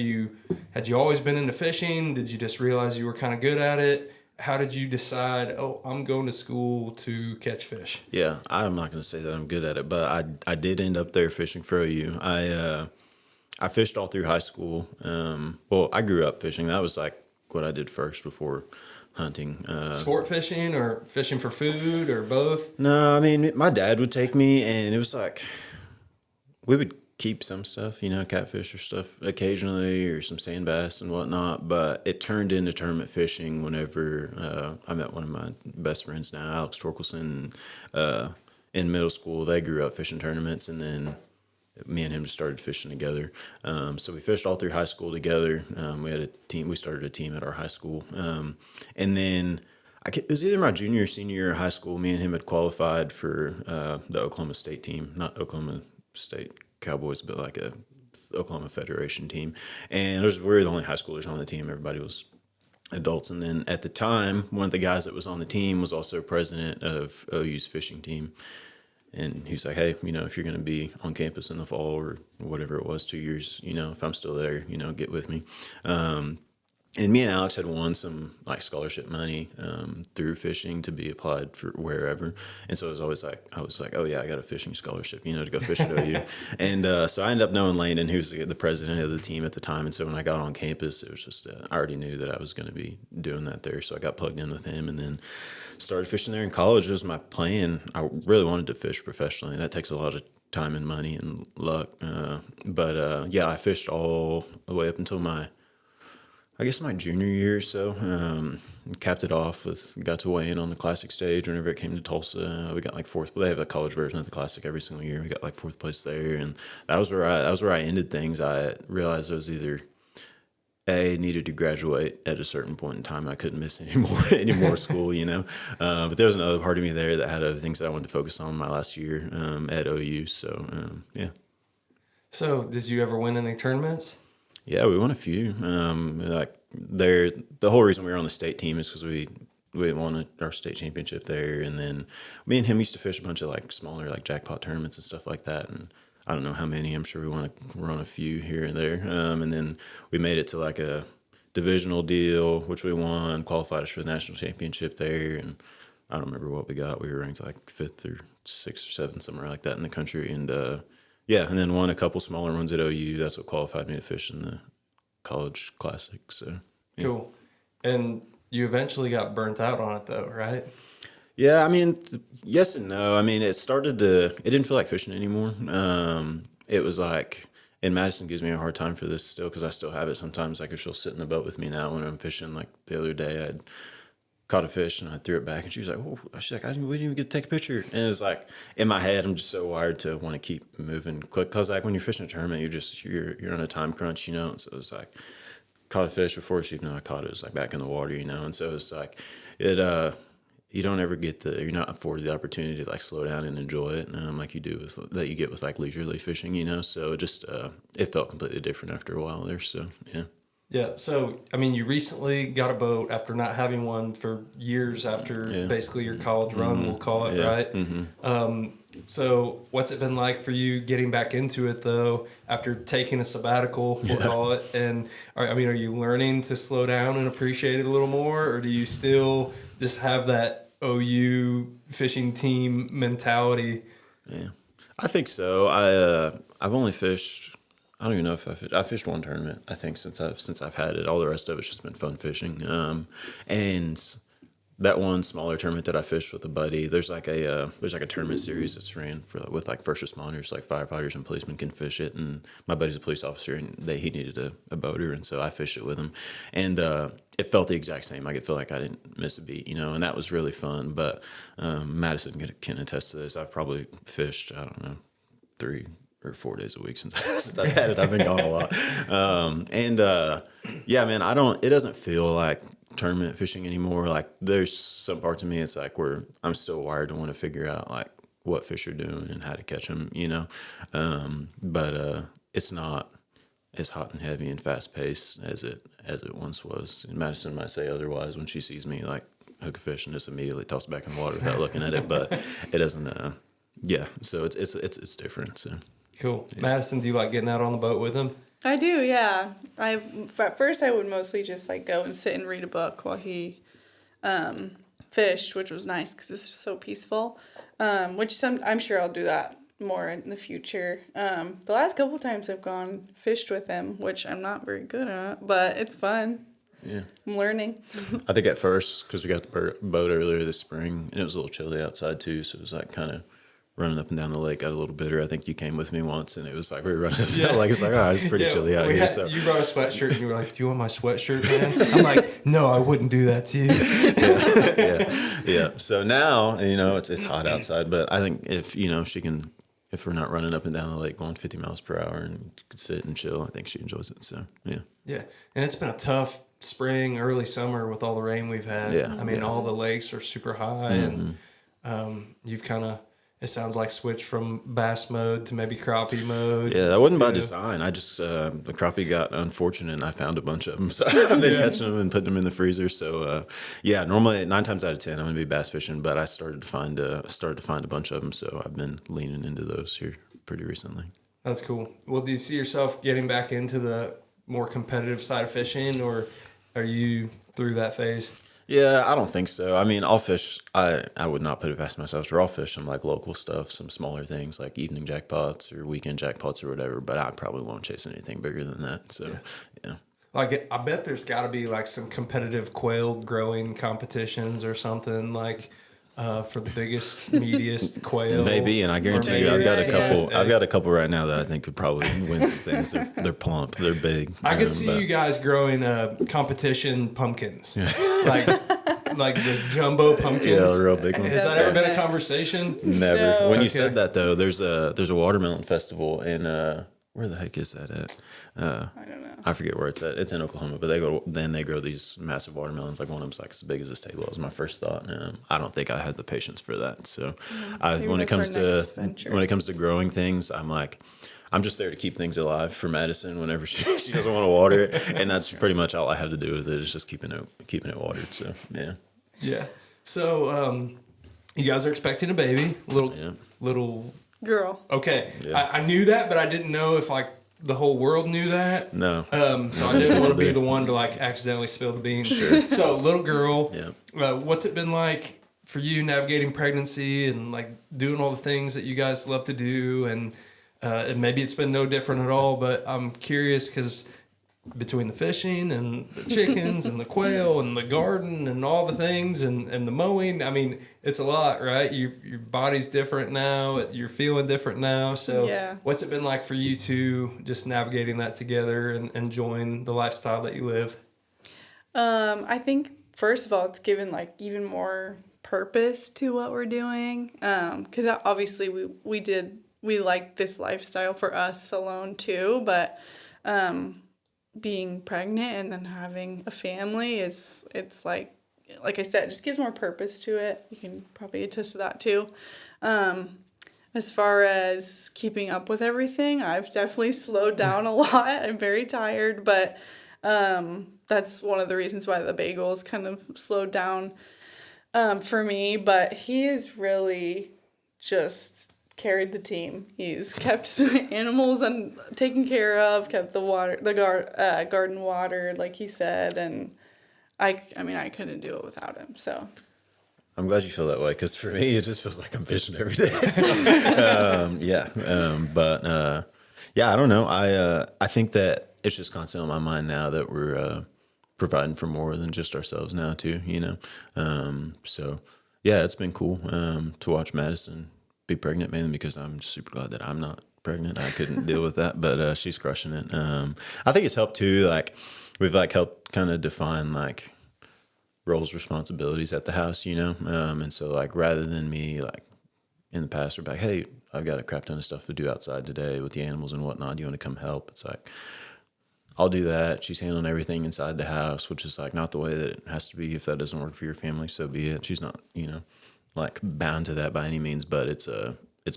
you always been into fishing? Did you just realize you were kind of good at it? How did you decide, oh, I'm going to school to catch fish? Yeah, I'm not going to say that I'm good at it, but I did end up there fishing for OU. I fished all through high school. Well, I grew up fishing. That was like what I did first before hunting. Sport fishing or fishing for food or both? No, I mean, my dad would take me, and it was like we would keep some stuff, catfish or stuff occasionally, or some sand bass and whatnot. But it turned into tournament fishing whenever I met one of my best friends now, Alex Torkelson. In middle school, they grew up fishing tournaments, and then me and him just started fishing together. So we fished all through high school together. We had a team. We started a team at our high school, and then it was either my junior or senior year of high school. Me and him had qualified for the Oklahoma State team, not Oklahoma State Cowboys, but like a Oklahoma Federation team. And we were the only high schoolers on the team. Everybody was adults. And then at the time, one of the guys that was on the team was also president of OU's fishing team. And he was like, hey, if you're going to be on campus in the fall or whatever it was, 2 years, if I'm still there, get with me. And me and Alex had won some like scholarship money through fishing to be applied for wherever. And so it was always like, I was like, oh yeah, I got a fishing scholarship, to go fish at OU. And so I ended up knowing Landon, who was the president of the team at the time. And so when I got on campus, it was just, I already knew that I was going to be doing that there. So I got plugged in with him and then started fishing there in college. It was my plan. I really wanted to fish professionally. That takes a lot of time and money and luck. But yeah, I fished all the way up until my junior year or so. Capped it off got to weigh in on the classic stage whenever it came to Tulsa. We got like fourth. They have a college version of the classic every single year. We got like fourth place there, and that was where I ended things. I realized I was either needed to graduate at a certain point in time. I couldn't miss any more school, But there was another part of me there that had other things that I wanted to focus on my last year at OU. So yeah. So did you ever win any tournaments? Yeah, we won a few. The whole reason we were on the state team is because we won our state championship there, and then me and him used to fish a bunch of like smaller like jackpot tournaments and stuff like that. And I don't know how many. I'm sure we want to run a few here and there. And then we made it to like a divisional deal, which we won, qualified us for the national championship there, and I don't remember what we got. We were ranked like 5th or 6th or 7th, somewhere like that in the country, and yeah, and then won a couple smaller ones at OU. That's what qualified me to fish in the college classic. So yeah. Cool. And you eventually got burnt out on it, though, right? Yeah, I mean, yes and no. I mean, it didn't feel like fishing anymore. It was like, and Madison gives me a hard time for this still because I still have it sometimes. Like if she'll sit in the boat with me now when I'm fishing. Like the other day, I'd caught a fish and I threw it back and she was like, "Oh," she's like, we didn't even get to take a picture." And it's like in my head, I'm just so wired to want to keep moving quick because like when you're fishing a tournament, you're on a time crunch, And so it's like caught a fish before she even know I caught it. It was like back in the water, And so it's like you don't ever you're not afforded the opportunity to like slow down and enjoy it, like you do that you get with like leisurely fishing, So it just it felt completely different after a while there. So yeah. Yeah, so, I mean, you recently got a boat after not having one for years after basically your college run, we'll call it, right? Mm-hmm. So what's it been like for you getting back into it, though, after taking a sabbatical, we'll call it? And, are you learning to slow down and appreciate it a little more, or do you still just have that OU fishing team mentality? Yeah, I think so. I've only fished... I don't even know if I fished one tournament, I think, since I've had it. All the rest of it's just been fun fishing. And that one smaller tournament that I fished with a buddy, there's like a tournament series that's ran with like first responders, like firefighters and policemen can fish it. And my buddy's a police officer, and he needed a boater, and so I fished it with him. And it felt the exact same. Like it felt like I didn't miss a beat, and that was really fun. But Madison can attest to this. I've probably fished, I don't know, 3 or 4 days a week since I've had it. I've been gone a lot. Yeah, man, it doesn't feel like tournament fishing anymore. Like there's some parts of me, it's like I'm still wired to want to figure out like what fish are doing and how to catch them, but it's not as hot and heavy and fast paced as it once was. And Madison might say otherwise when she sees me like hook a fish and just immediately toss it back in the water without looking at it, but it doesn't, yeah, so it's different, so. Cool. Yeah. Madison, do you like getting out on the boat with him? I do, yeah. At first I would mostly just like go and sit and read a book while he fished, which was nice because it's just so peaceful. I'm sure I'll do that more in the future. The last couple times I've gone fished with him, which I'm not very good at, but it's fun. Yeah, I'm learning. I think at first, because we got the boat earlier this spring, and it was a little chilly outside too, so it was like kind of running up and down the lake got a little bitter. I think you came with me once, and it was like we were running up and down the lake. It was like, oh, it's pretty chilly out here. So you brought a sweatshirt, and you were like, "Do you want my sweatshirt, man?" I'm like, "No, I wouldn't do that to you." Yeah. So now, it's hot outside, but I think if we're not running up and down the lake going 50 miles per hour and could sit and chill, I think she enjoys it. So yeah. Yeah, and it's been a tough spring, early summer with all the rain we've had. Yeah. I mean, all the lakes are super high, and you've kind of. It sounds like switch from bass mode to maybe crappie mode. Yeah, that wasn't by design. I just, the crappie got unfortunate and I found a bunch of them. So I've been catching them and putting them in the freezer. So, normally 9 times out of 10, I'm going to be bass fishing, but I started to find a bunch of them. So I've been leaning into those here pretty recently. That's cool. Well, do you see yourself getting back into the more competitive side of fishing, or Are you through that phase? Yeah, I don't think so. I mean, I'll fish. I would not put it past myself to raw fish some like local stuff, some smaller things like evening jackpots or weekend jackpots or whatever. But I probably won't chase anything bigger than that. So, yeah. Like, I bet there's got to be like some competitive quail growing competitions or something like for the biggest, meatiest quail. Maybe, and I guarantee you, I've got a couple. I've got a couple right now that I think could probably win some things. They're plump, they're big. I could see you guys growing competition pumpkins, like the jumbo pumpkins. Yeah, real big ones. Has that ever been a conversation? Never. No. When you said that though, there's a watermelon festival in where the heck is that at? I don't know. I forget where it's at. It's in Oklahoma, but they grow these massive watermelons. Like one of them's like as big as this table. That was my first thought. I don't think I had the patience for that. So, when it comes to growing things, I'm just there to keep things alive for Madison whenever she doesn't want to water it, and that's pretty much all I have to do with it is just keeping it watered. So yeah. Yeah. So you guys are expecting a baby, little Girl. Okay. Yeah. I knew that, but I didn't know if like the whole world knew that. No. So I didn't want to be the one to like accidentally spill the beans. Sure. So little girl. Yeah. What's it been like for you navigating pregnancy and like doing all the things that you guys love to do, and maybe it's been no different at all, but I'm curious because between the fishing and the chickens and the quail and the garden and all the things and the mowing, I mean, it's a lot, right? Your body's different now. You're feeling different now. So what's it been like for you two just navigating that together and enjoying the lifestyle that you live? I think, first of all, it's given like even more purpose to what we're doing. Because obviously we like this lifestyle for us alone too, but being pregnant and then having a family it's like I said, it just gives more purpose to it. You can probably attest to that too. As far as keeping up with everything, I've definitely slowed down a lot. I'm very tired, but that's one of the reasons why the bagels kind of slowed down for me. But he is really just carried the team. He's kept the animals taken care of, kept the garden watered, like he said, and I couldn't do it without him. So I'm glad you feel that way, because for me, it just feels like I'm fishing every day. I don't know. I think that it's just constantly on my mind now that we're providing for more than just ourselves now too, you know? So yeah, it's been cool to watch Madison be pregnant, mainly because I'm just super glad that I'm not pregnant. I couldn't deal with that, but she's crushing it. I think it's helped too. Like we've helped kind of define roles, responsibilities at the house, you know? And so rather than me in the past, we're hey, I've got a crap ton of stuff to do outside today with the animals and whatnot. Do you want to come help? It's I'll do that. She's handling everything inside the house, which is not the way that it has to be. If that doesn't work for your family, so be it. She's not, bound to that by any means, but it's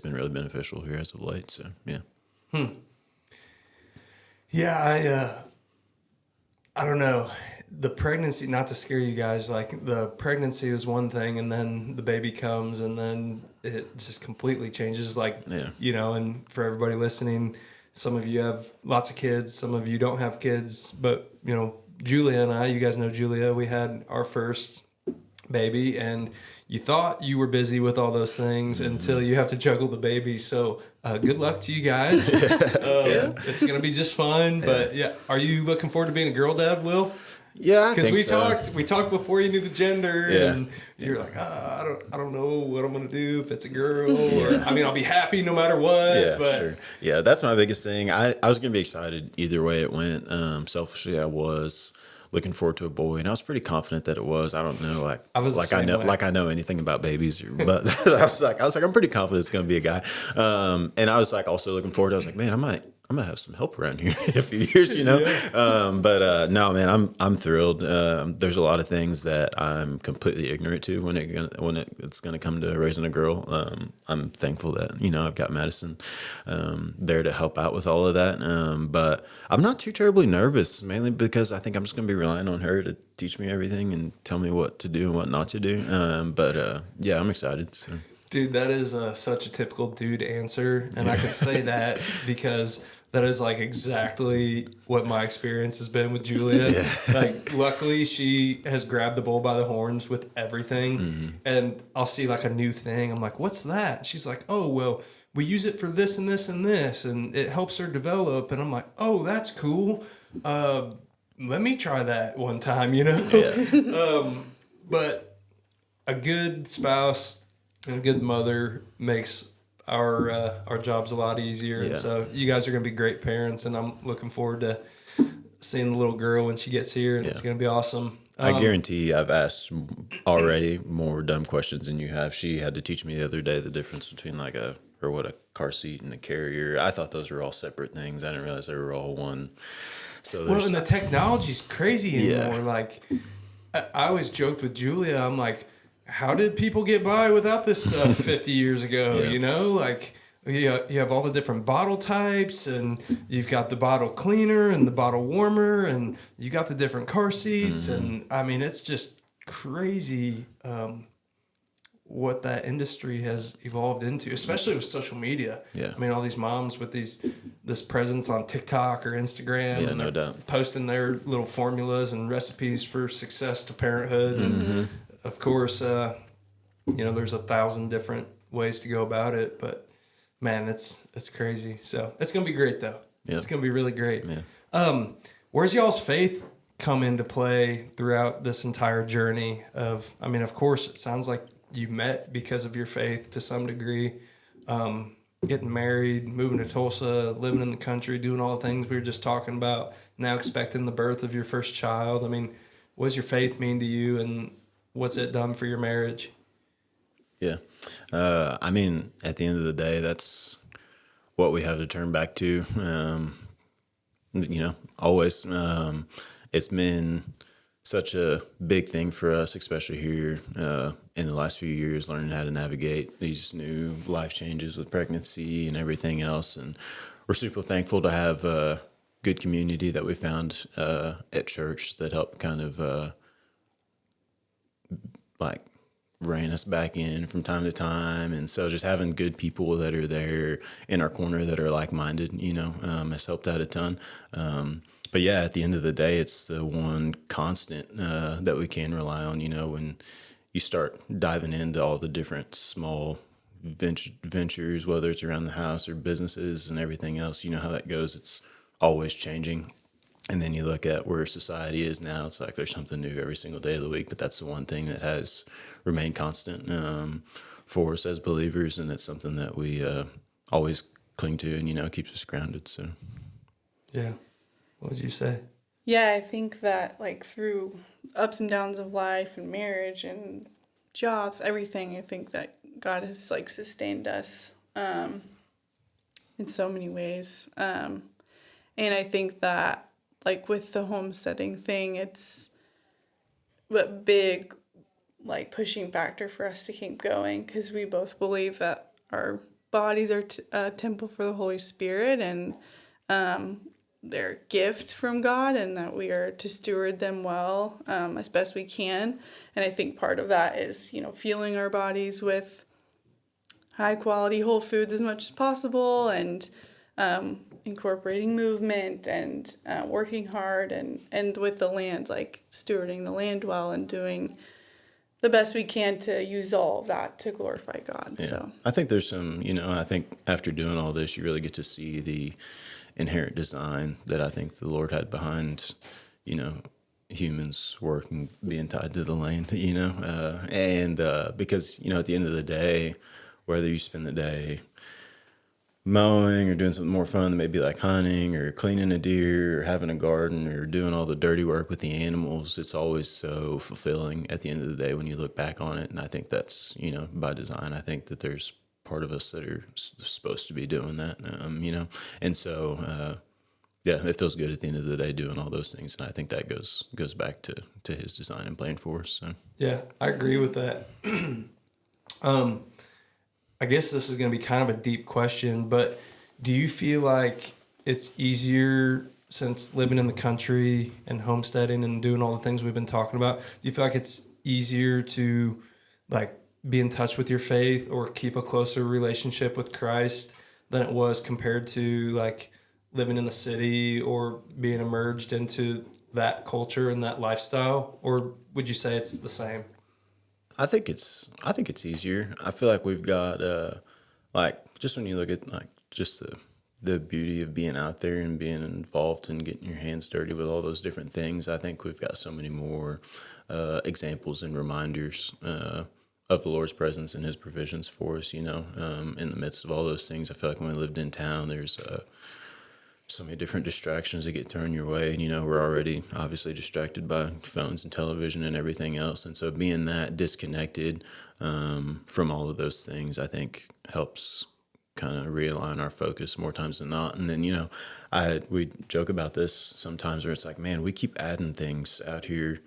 been really beneficial here as of late. So yeah. Yeah, I don't know. The pregnancy, not to scare you guys, the pregnancy is one thing, and then the baby comes, and then it just completely changes. And for everybody listening, some of you have lots of kids, some of you don't have kids, but Julia and I, you guys know Julia, we had our first baby, and you thought you were busy with all those things until you have to juggle the baby. So good luck to you guys. It's going to be just fun. But yeah, are you looking forward to being a girl dad, Will? Yeah, because we talked before you knew the gender, and you're I don't know what I'm gonna do if it's a girl. Or, I'll be happy no matter what. Yeah, but. Sure. Yeah, that's my biggest thing. I was gonna be excited either way it went. Selfishly, I was looking forward to a boy, and I was pretty confident that it was. I don't know, I know anything about babies, but I was I'm pretty confident it's gonna be a guy. And I was also looking forward. I was man, I'm gonna have some help around here in a few years, you know. No, man, I'm thrilled. There's a lot of things that I'm completely ignorant to when it's gonna come to raising a girl. I'm thankful that I've got Madison there to help out with all of that. But I'm not too terribly nervous, mainly because I think I'm just gonna be relying on her to teach me everything and tell me what to do and what not to do. Yeah, I'm excited. So. Dude, that is such a typical dude answer. And I can say that because that is like exactly what my experience has been with Julia. Yeah. Like, luckily, she has grabbed the bull by the horns with everything. And I'll see like a new thing. I'm like, what's that? She's like, oh, well, we use it for this and this and this. And it helps her develop. And I'm like, oh, that's cool. Let me try that one time, you know? Yeah. But a good spouse and a good mother makes our jobs a lot easier. And Yeah. so you guys are going to be great parents, and I'm looking forward to seeing the little girl when she gets here, and it's going to be awesome. I guarantee I've asked already more dumb questions than you have. She had to teach me the other day the difference between like a car seat and a carrier. I thought those were all separate things. I didn't realize they were all one. So Well, and the technology's crazy anymore. Yeah. Like, I always joked with Julia, I'm like, how did people get by without this stuff 50 years ago? Yeah. You know, like, you have all the different bottle types, and you've got the bottle cleaner and the bottle warmer, and you got the different car seats. And I mean, it's just crazy what that industry has evolved into, especially with social media. Yeah. I mean, all these moms with this presence on TikTok or Instagram, Yeah, and no they're doubt. posting their little formulas and recipes for success to parenthood. And of course, there's 1,000 different ways to go about it, but man, it's crazy. So it's gonna be great though. Yeah. It's gonna be really great. Yeah. Where's y'all's faith come into play throughout this entire journey of? I mean, of course, it sounds like you met because of your faith to some degree. Getting married, moving to Tulsa, living in the country, doing all the things we were just talking about. Now expecting the birth of your first child. I mean, what does your faith mean to you, and what's it done for your marriage? Yeah. I mean, at the end of the day, that's what we have to turn back to. Always. It's been such a big thing for us, especially here in the last few years, learning how to navigate these new life changes with pregnancy and everything else. And we're super thankful to have a good community that we found at church that helped kind of rein us back in from time to time. And so just having good people that are there in our corner that are like-minded, has helped out a ton. But yeah, at the end of the day, it's the one constant that we can rely on, when you start diving into all the different small ventures, whether it's around the house or businesses and everything else, you know how that goes. It's always changing. And then you look at where society is now, it's like there's something new every single day of the week, but that's the one thing that has remained constant for us as believers, and it's something that we always cling to and, keeps us grounded. So, Yeah. What would you say? Yeah, I think that like through ups and downs of life and marriage and jobs, everything, I think that God has like sustained us in so many ways. And I think that like with the homesteading thing, it's a big like pushing factor for us to keep going, because we both believe that our bodies are a temple for the Holy Spirit, and they're a gift from God, and that we are to steward them well as best we can. And I think part of that is, fueling our bodies with high quality whole foods as much as possible, and incorporating movement and working hard, and with the land, like stewarding the land well and doing the best we can to use all of that to glorify God. yeah. So I think there's some, I think after doing all this, you really get to see the inherent design that I think the Lord had behind, humans working, being tied to the land, and because, at the end of the day, whether you spend the day mowing or doing something more fun, maybe like hunting or cleaning a deer or having a garden or doing all the dirty work with the animals, it's always so fulfilling at the end of the day when you look back on it. And I think that's, by design. I think that there's part of us that are supposed to be doing that, and so yeah, it feels good at the end of the day doing all those things, and I think that goes back to his design and plan for us. So Yeah, I agree with that. I guess this is going to be kind of a deep question, but do you feel like it's easier since living in the country and homesteading and doing all the things we've been talking about? Do you feel like it's easier to like be in touch with your faith or keep a closer relationship with Christ than it was compared to like living in the city or being immersed into that culture and that lifestyle? Or would you say it's the same? I think it's easier. I feel like we've got like just when you look at like just the beauty of being out there and being involved and getting your hands dirty with all those different things. I think we've got so many more examples and reminders of the Lord's presence and His provisions for us. In the midst of all those things, I feel like when we lived in town, there's so many different distractions that get thrown your way. And, we're already obviously distracted by phones and television and everything else. And so being that disconnected from all of those things, I think helps kind of realign our focus more times than not. And then, we joke about this sometimes where it's like, man, we keep adding things out here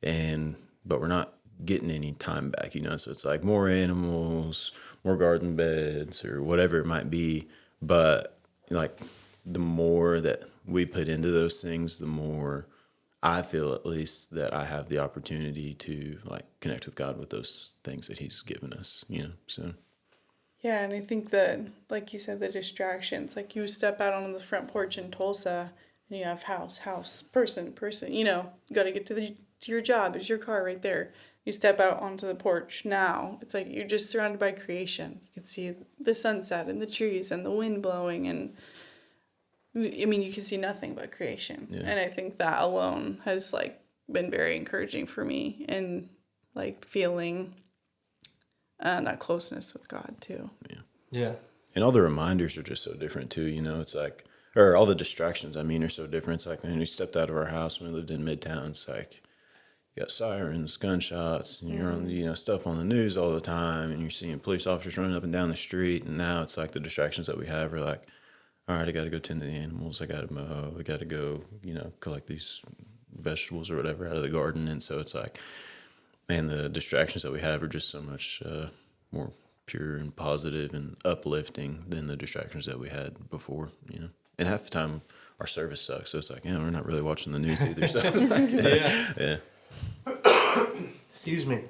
but we're not getting any time back, so it's like more animals, more garden beds or whatever it might be. But like the more that we put into those things, the more I feel at least that I have the opportunity to like connect with God with those things that He's given us, so. Yeah, and I think that, like you said, the distractions, like you step out on the front porch in Tulsa and you have house, person, you got to get to your job. It's your car right there. You step out onto the porch now, it's like you're just surrounded by creation. You can see the sunset and the trees and the wind blowing, and I mean, you can see nothing but creation. Yeah. And I think that alone has like been very encouraging for me and like feeling that closeness with God too. Yeah. And all the reminders are just so different too. It's like, or all the distractions, are so different. It's like when we stepped out of our house when we lived in Midtown, it's like you got sirens, gunshots, and you're on, stuff on the news all the time, and you're seeing police officers running up and down the street. And now it's like the distractions that we have are like, all right, I got to go tend to the animals. I got to mow. I got to go, collect these vegetables or whatever out of the garden. And so it's like, man, the distractions that we have are just so much more pure and positive and uplifting than the distractions that we had before, And half the time our service sucks. So it's like, we're not really watching the news either. So it's like, yeah. Excuse me.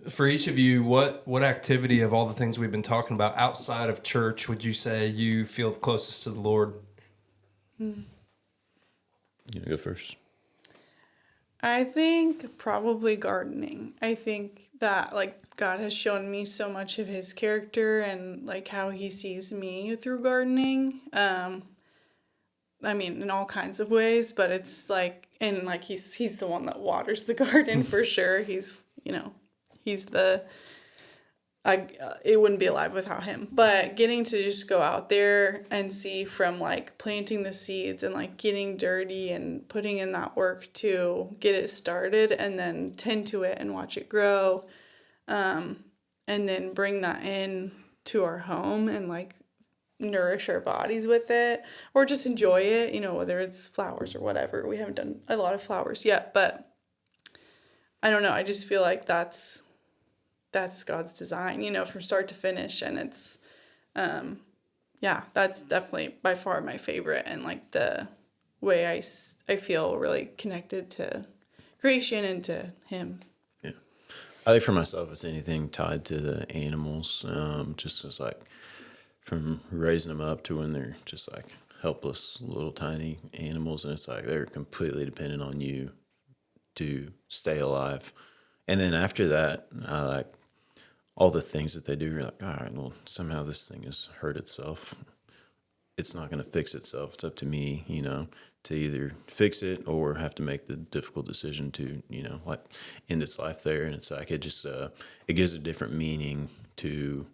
For each of you, what activity of all the things we've been talking about outside of church would you say you feel the closest to the Lord? You want to go first? I think probably gardening. I think that like God has shown me so much of His character and like how He sees me through gardening. I mean, in all kinds of ways, but it's like, and like he's the one that waters the garden for sure. He's it wouldn't be alive without him. But getting to just go out there and see from like planting the seeds and like getting dirty and putting in that work to get it started and then tend to it and watch it grow, and then bring that in to our home and like nourish our bodies with it or just enjoy it, whether it's flowers or whatever. We haven't done a lot of flowers yet, but I don't know. I just feel like that's God's design, from start to finish. And it's, that's definitely by far my favorite and like the way I feel really connected to creation and to Him. Yeah. I think for myself, it's anything tied to the animals, just as like from raising them up to when they're just like helpless little tiny animals. And it's like they're completely dependent on you to stay alive. And then after that, I like all the things that they do. You're like, all right, well, somehow this thing has hurt itself. It's not going to fix itself. It's up to me, to either fix it or have to make the difficult decision to, like end its life there. And it's like, it just, it gives a different meaning to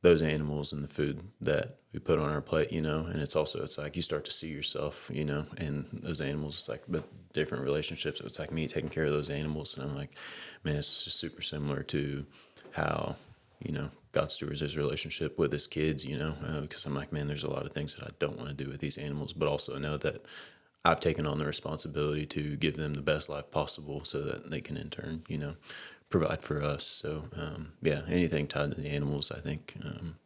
those animals and the food that we put on our plate, and it's like you start to see yourself, in those animals. It's like, but different relationships. It's like me taking care of those animals. And I'm like, man, it's just super similar to how, God stewards His relationship with His kids, because I'm like, man, there's a lot of things that I don't want to do with these animals, but also know that I've taken on the responsibility to give them the best life possible so that they can in turn, provide for us. So, anything tied to the animals, I think,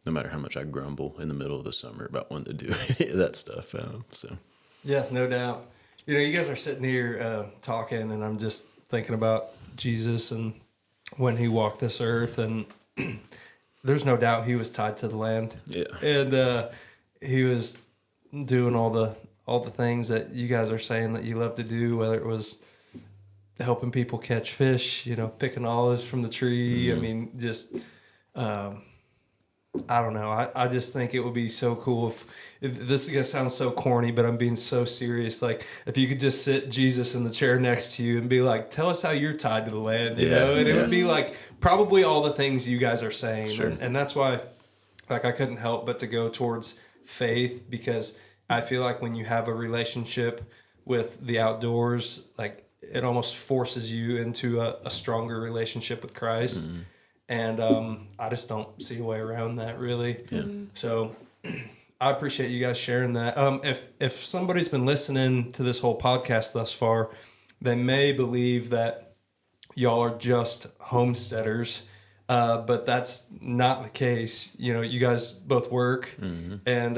no matter how much I grumble in the middle of the summer about wanting to do any of that stuff. Yeah, no doubt. You guys are sitting here talking, and I'm just thinking about Jesus and when he walked this earth, and there's no doubt he was tied to the land. Yeah. And he was doing all the things that you guys are saying that you love to do, whether it was helping people catch fish, picking olives from the tree. I mean, just I don't know. I just think it would be so cool if this is gonna sound so corny, but I'm being so serious. Like if you could just sit Jesus in the chair next to you and be like, "Tell us how you're tied to the land," and it would be like probably all the things you guys are saying, Sure. and that's why, like, I couldn't help but to go towards faith, because I feel like when you have a relationship with the outdoors, like it almost forces you into a stronger relationship with Christ. Mm-hmm. And I just don't see a way around that, really. Yeah. So I appreciate you guys sharing that. If somebody's been listening to this whole podcast thus far, they may believe that y'all are just homesteaders, but that's not the case. You guys both work and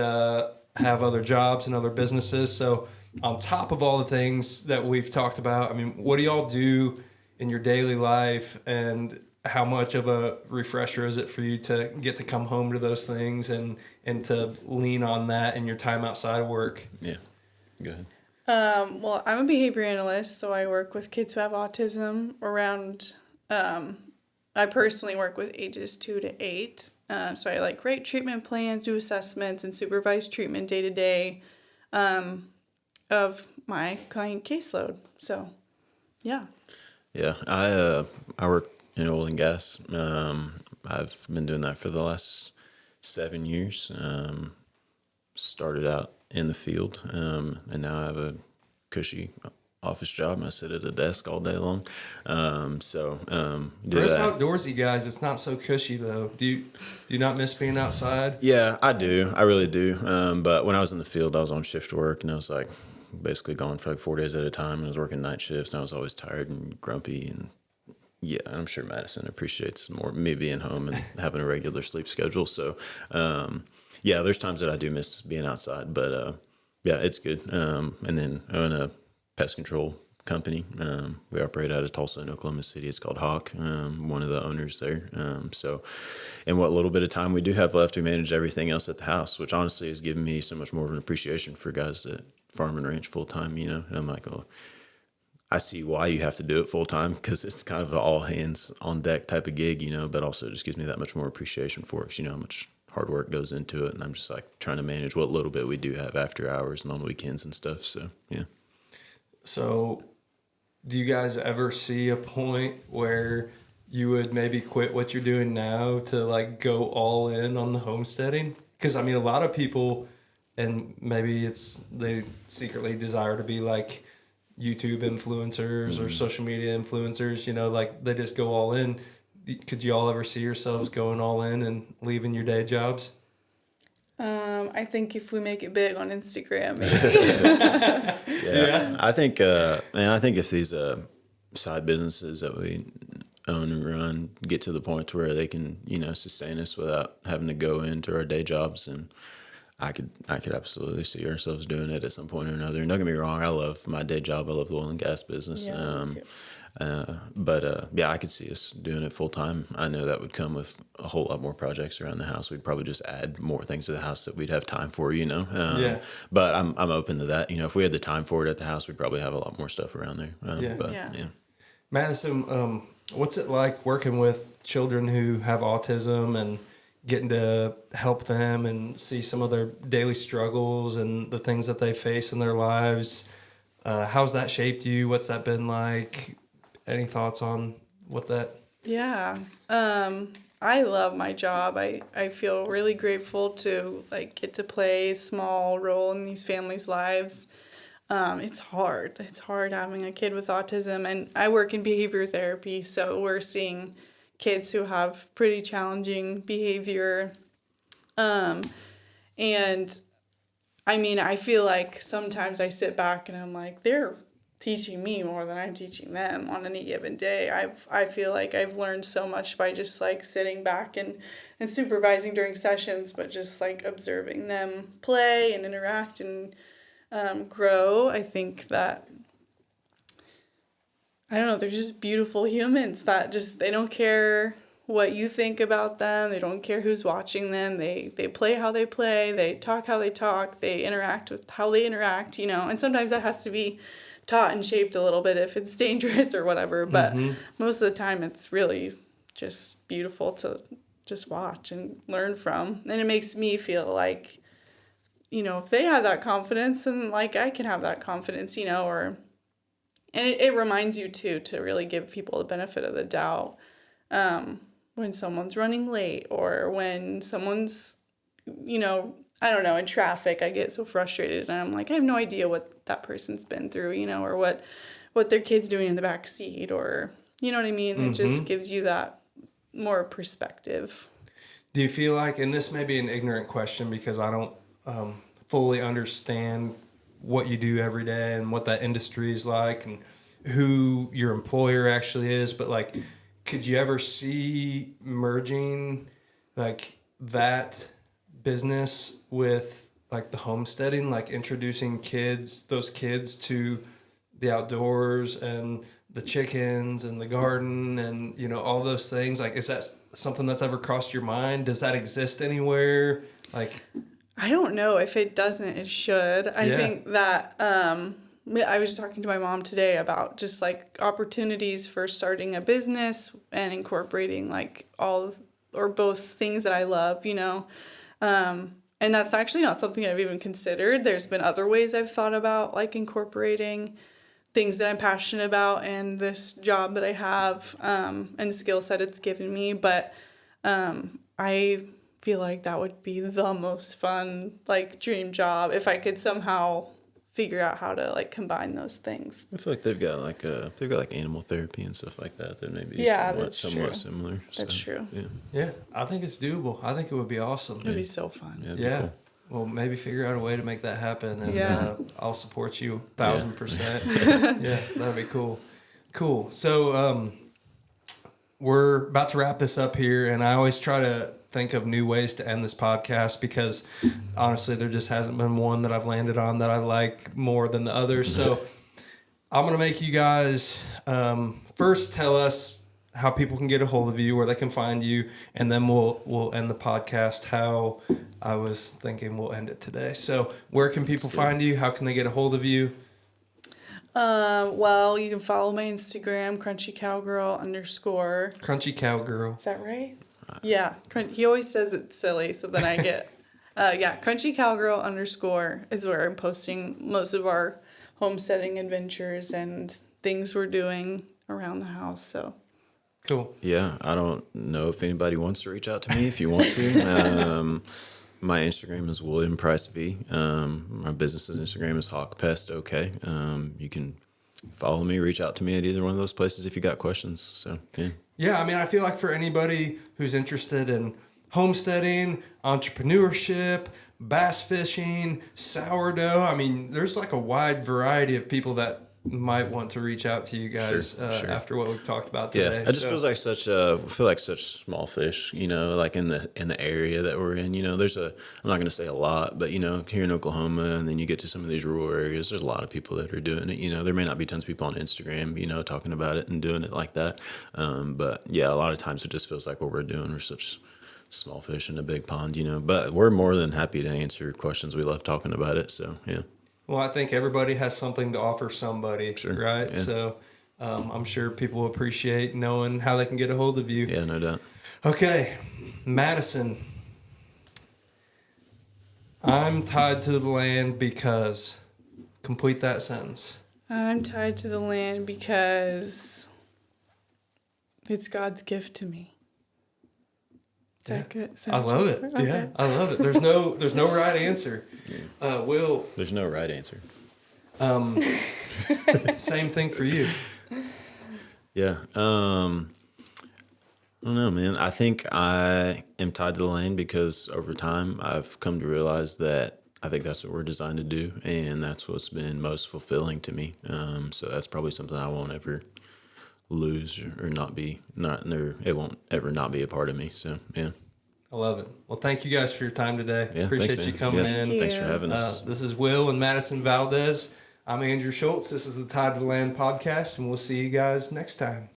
have other jobs and other businesses. So on top of all the things that we've talked about, I mean, what do y'all do in your daily life, and how much of a refresher is it for you to get to come home to those things and to lean on that in your time outside of work? Yeah. Go ahead. Well, I'm a behavior analyst, so I work with kids who have autism around, I personally work with ages 2 to 8. So I write treatment plans, do assessments, and supervise treatment day to day of my client caseload. So, yeah. Yeah. I work in oil and gas. I've been doing that for the last 7 years. Started out in the field, and now I have a cushy office job. I sit at a desk all day long. For us outdoorsy guys, it's not so cushy though. Do you not miss being outside? Yeah, I do. I really do. But when I was in the field, I was on shift work, and I was basically gone for 4 days at a time. And I was working night shifts, and I was always tired and grumpy. And yeah, I'm sure Madison appreciates more me being home and having a regular sleep schedule. So, yeah, there's times that I do miss being outside, but yeah, it's good. And then I own a pest control company. We operate out of Tulsa in Oklahoma City. It's called Hawk. One of the owners there. So in what little bit of time we do have left, we manage everything else at the house, which honestly has given me so much more of an appreciation for guys that farm and ranch full time, And I'm like, oh, I see why you have to do it full time, because it's kind of an all hands on deck type of gig, but also it just gives me that much more appreciation for it. How much hard work goes into it. And I'm just trying to manage what little bit we do have after hours and on weekends and stuff. So, yeah. So do you guys ever see a point where you would maybe quit what you're doing now to go all in on the homesteading? Because a lot of people, and maybe they secretly desire to be YouTube influencers or social media influencers, they just go all in. Could you all ever see yourselves going all in and leaving your day jobs? I think if we make it big on Instagram, maybe. Yeah. I think if these side businesses that we own and run get to the point where they can, sustain us without having to go into our day jobs, and I could absolutely see ourselves doing it at some point or another. And don't get me wrong, I love my day job. I love the oil and gas business. Yeah, me too. But I could see us doing it full time. I know that would come with a whole lot more projects around the house. We'd probably just add more things to the house that we'd have time for, Yeah. But I'm open to that. If we had the time for it at the house, we'd probably have a lot more stuff around there. Yeah. Madison, what's it like working with children who have autism and getting to help them and see some of their daily struggles and the things that they face in their lives? How's that shaped you? What's that been like? Any thoughts on what that? Yeah. I love my job. I feel really grateful to get to play a small role in these families' lives. It's hard. It's hard having a kid with autism, and I work in behavior therapy, so we're seeing kids who have pretty challenging behavior. And I feel like sometimes I sit back and I'm like, they're teaching me more than I'm teaching them on any given day. I feel like I've learned so much by just sitting back and supervising during sessions, but just observing them play and interact and grow. I think that I don't know, they're just beautiful humans that just, they don't care what you think about them. They don't care who's watching them. They play how they play. They talk how they talk. They interact with how they interact, you know. And sometimes that has to be taught and shaped a little bit if it's dangerous or whatever. But most of the time it's really just beautiful to just watch and learn from. And it makes me feel like, you know, if they have that confidence, then like I can have that confidence, you know, or... And it reminds you, too, to really give people the benefit of the doubt when someone's running late or when someone's, you know, I don't know, in traffic. I get so frustrated and I'm like, I have no idea what that person's been through, you know, or what their kid's doing in the back seat or, you know what I mean? It just gives you that more perspective. Do you feel like, and this may be an ignorant question because I don't fully understand what you do every day and what that industry is like and who your employer actually is, but like, could you ever see merging like that business with like the homesteading, like introducing those kids to the outdoors and the chickens and the garden and, you know, all those things? Like, is that something that's ever crossed your mind? Does that exist anywhere? Like, I don't know. If it doesn't, it should. I think that I was just talking to my mom today about just like opportunities for starting a business and incorporating like all or both things that I love, you know. And that's actually not something I've even considered. There's been other ways I've thought about like incorporating things that I'm passionate about and this job that I have and the skill set it's given me. But I feel like that would be the most fun, like, dream job if I could somehow figure out how to like combine those things. I feel like they've got like animal therapy and stuff like that. That may be somewhat similar. That's true. Yeah, I think it's doable. I think it would be awesome. It'd be so fun. Yeah. Cool. Well, maybe figure out a way to make that happen, and I'll support you 1,000%. Yeah, that'd be cool. Cool. So we're about to wrap this up here, and I always try to think of new ways to end this podcast because honestly, there just hasn't been one that I've landed on that I like more than the others. So I'm going to make you guys first tell us how people can get a hold of you, where they can find you, and then we'll end the podcast how I was thinking we'll end it today. So where can people find you? How can they get a hold of you? Well, you can follow my Instagram, crunchycowgirl_. Crunchy Cowgirl. Is that right? Yeah. He always says it's silly, so then I get, crunchycowgirl_ is where I'm posting most of our homesteading adventures and things we're doing around the house, so. Cool. Yeah, I don't know if anybody wants to reach out to me if you want to. My Instagram is William Price V. My business's Instagram is HawkPest OK. You can follow me, reach out to me at either one of those places if you got questions. So, yeah. Yeah, I mean, I feel like for anybody who's interested in homesteading, entrepreneurship, bass fishing, sourdough, I mean, there's like a wide variety of people that might want to reach out to you guys Sure. after what we've talked about today. Yeah, it just feels like such small fish, you know, like in the area that we're in. You know, I'm not going to say a lot, but you know, here in Oklahoma, and then you get to some of these rural areas, there's a lot of people that are doing it. You know, there may not be tons of people on Instagram, you know, talking about it and doing it like that. But yeah, a lot of times it just feels like what we're doing, we're such small fish in a big pond, you know. But we're more than happy to answer questions. We love talking about it. So yeah. Well, I think everybody has something to offer somebody, right? Yeah. So I'm sure people appreciate knowing how they can get a hold of you. Yeah, no doubt. Okay, Madison. I'm tied to the land because... Complete that sentence. I'm tied to the land because it's God's gift to me. Is that good? I love it. Okay. Yeah, I love it. There's no right answer. Will. There's no right answer. Same thing for you. Yeah. I don't know, man. I think I am tied to the land because over time I've come to realize that I think that's what we're designed to do, and that's what's been most fulfilling to me. So that's probably something I won't ever lose or it won't ever not be a part of me. So yeah. I love it. Well, thank you guys for your time today. Yeah, Appreciate thanks, you man. coming in. Thanks for having us. This is Will and Madison Valdez. I'm Andrew Schultz. This is the Tide to Land podcast, and we'll see you guys next time.